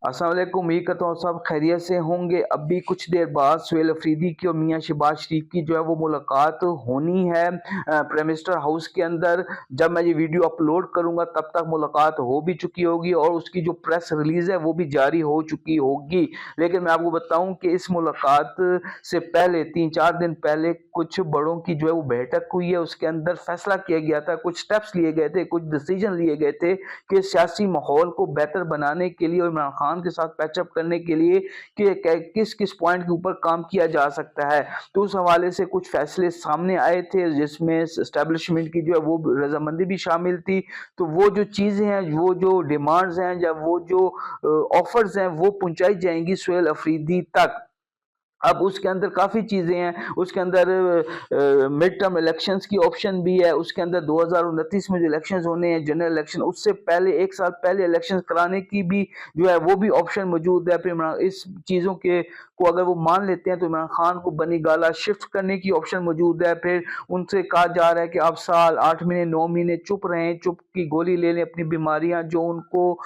अस्सलाम वालेकुम। उम्मीद करता हूँ सब खैरियत से होंगे। अभी कुछ देर बाद सुहेल अफरीदी की और मियां शहबाज शरीफ की जो है वो मुलाकात होनी है प्राइम मिनिस्टर हाउस के अंदर। जब मैं ये वीडियो अपलोड करूंगा तब तक मुलाकात हो भी चुकी होगी और उसकी जो प्रेस रिलीज है वो भी जारी हो चुकी होगी। लेकिन मैं आपको बताऊं कि इस मुलाकात से पहले 3-4 दिन पहले कुछ बड़ों की जो है वो बैठक हुई है। उसके अंदर फैसला किया गया था, कुछ स्टेप्स लिए गए थे, कुछ डिसीजन लिए गए थे कि सियासी माहौल को बेहतर बनाने के लिए और इमरान खान के साथ पैचअप करने के लिए कि किस किस पॉइंट के ऊपर काम किया जा सकता है। तो उस हवाले से कुछ फैसले सामने आए थे जिसमें एस्टेब्लिशमेंट की जो है वो रजामंदी भी शामिल थी। तो वो जो चीज़ें हैं, वो जो डिमांड्स हैं या वो जो ऑफर्स हैं वो पहुंचाई जाएंगी सुहेल अफरीदी तक। अब उसके अंदर काफ़ी चीज़ें हैं। उसके अंदर मिड टर्म इलेक्शंस की ऑप्शन भी है। उसके अंदर 2029 में जो इलेक्शंस होने हैं जनरल इलेक्शन, उससे पहले 1 साल पहले इलेक्शंस कराने की भी जो है वो भी ऑप्शन मौजूद है। फिर इस चीज़ों के को अगर वो मान लेते हैं तो इमरान खान को बनी गाला शिफ्ट करने की ऑप्शन मौजूद है। फिर उनसे कहा जा रहा है कि आप साल 8 महीने 9 महीने चुप रहें, चुप की गोली ले लें, अपनी बीमारियां जो उनको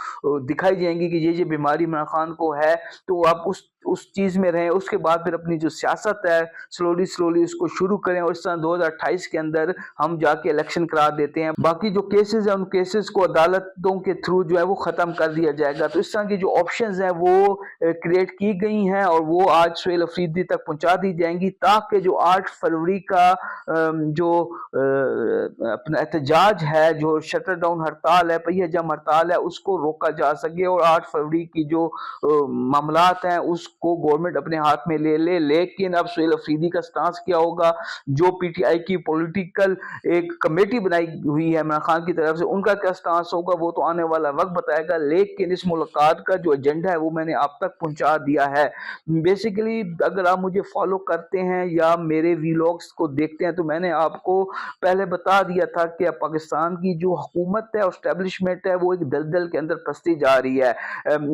दिखाई जाएंगी कि ये बीमारी इमरान खान को है, तो आप उस चीज में रहें। उसके बाद फिर अपनी जो सियासत है स्लोली स्लोली उसको शुरू करें और इस तरह 2028 के अंदर हम जाके इलेक्शन करा देते हैं। बाकी जो केसेस हैं उन केसेस को अदालतों के थ्रू जो है वो खत्म कर दिया जाएगा। तो इस तरह की जो ऑप्शंस हैं वो क्रिएट की गई हैं और वो आज सुहेल अफरीदी तक पहुंचा दी जाएंगी ताकि जो 8 फरवरी का जो अपना एहतजाज है, जो शटर डाउन हड़ताल है, पहिया जम हड़ताल है, उसको रोका जा सके और 8 फरवरी की जो मामलात हैं उसको गवर्नमेंट अपने हाथ में ले ले। लेकिन अब सुहेल अफरीदी का स्टांस क्या होगा, जो पीटीआई की पॉलिटिकल एक कमेटी बनाई हुई है इमरान खान की तरफ से, उनका क्या स्टांस होगा वो तो आने वाला वक्त बताएगा। लेकिन इस मुलाकात का जो एजेंडा है वो मैंने आप तक पहुंचा दिया है। बेसिकली अगर आप मुझे फॉलो करते हैं या मेरे वीलॉग्स को देखते हैं तो मैंने आपको पहले बता दिया था कि पाकिस्तान की जो हुकूमत है और एस्टेब्लिशमेंट है वो एक दलदल के अंदर फंसती जा रही है।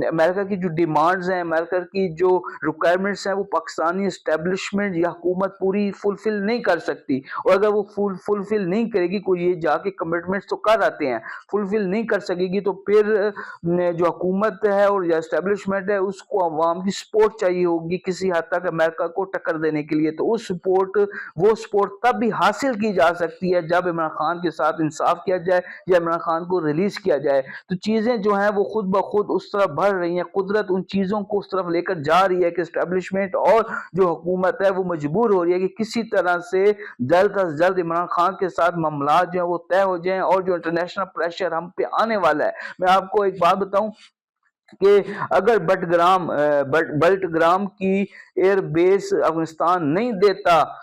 अमेरिका की जो डिमांड्स हैं, अमेरिका की जो रिक्वायरमेंट्स हैं वो पाकिस्तानी एस्टेब्लिशमेंट या हुकूमत पूरी फुलफिल नहीं कर सकती। और अगर वो फुलफिल नहीं करेगी, कोई ये जाके कमिटमेंट्स तो कर आते हैं, फुलफिल नहीं कर सकेगी, तो फिर जो हुकूमत है और या एस्टेब्लिशमेंट है उसको अवाम की सपोर्ट चाहिए होगी किसी हद तक अमेरिका को टक्कर देने के लिए। तो वो सपोर्ट तब भी हासिल की जा सकती है जब इमरान खान के साथ इंसाफ किया जाए या इमरान खान को रिलीज किया जाए। तो चीजें जो हैं वो खुद ब खुद उस तरफ बढ़ रही हैं, कुदरत उन चीजों को उस तरफ लेकर जा रही है कि एस्टेब्लिशमेंट और जो हुकूमत है वो मजबूर हो रही है कि किसी तरह से जल्द अज जल्द इमरान खान के साथ मामला जो है वो तय हो जाएं और जो इंटरनेशनल प्रेशर हम पे आने वाला है। मैं आपको एक बात बताऊं कि अगर बल्टग्राम की एयरबेस अफगानिस्तान नहीं देता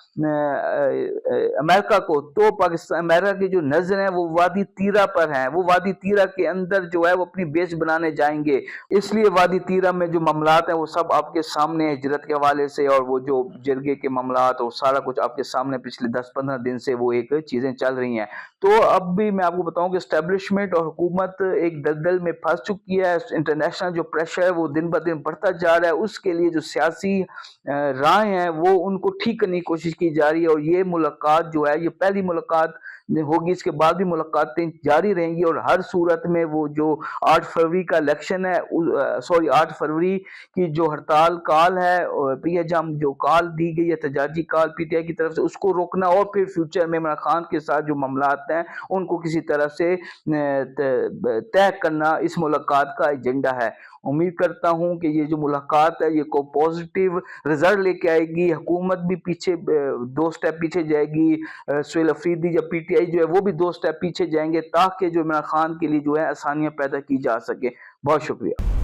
अमेरिका को, तो पाकिस्तान अमेरिका की जो नजर है वो वादी तीरा पर है। वो वादी तीरा के अंदर जो है वो अपनी बेस बनाने जाएंगे। इसलिए वादी तीरा में जो मामलात हैं वो सब आपके सामने हिजरत के हवाले से और वो जो जरगे के मामलात और सारा कुछ आपके सामने पिछले 10-15 दिन से वो एक चीजें चल रही हैं। तो अब भी मैं आपको बताऊं कि एस्टेब्लिशमेंट और हुकूमत एक दलदल में फंस चुकी है। इंटरनेशनल जो प्रेशर है वो दिन ब दिन बढ़ता जा रहा है। उसके लिए जो सियासी राय हैं वो उनको ठीक करने की कोशिश की जा रही है। और ये मुलाकात जो है ये पहली मुलाकात होगी, इसके बाद भी मुलाकातें जारी रहेंगी और हर सूरत में वो जो 8 फरवरी का इलेक्शन है, 8 फरवरी की जो हड़ताल काल है और पीएम जो काल दी गई है, एहतजाजी काल पीटीआई की तरफ से, उसको रोकना और फिर फ्यूचर में इमरान खान के साथ जो मामलात हैं उनको किसी तरह से तय करना इस मुलाकात का एजेंडा है। उम्मीद करता हूं कि ये जो मुलाकात है ये को पॉजिटिव रिजल्ट लेके आएगी। हुकूमत भी पीछे 2 स्टेप पीछे जाएगी, सुहेल अफरीदी या पीटीआई जो है वो भी 2 स्टेप पीछे जाएंगे ताकि जो इमरान खान के लिए जो है आसानियां पैदा की जा सके। बहुत शुक्रिया।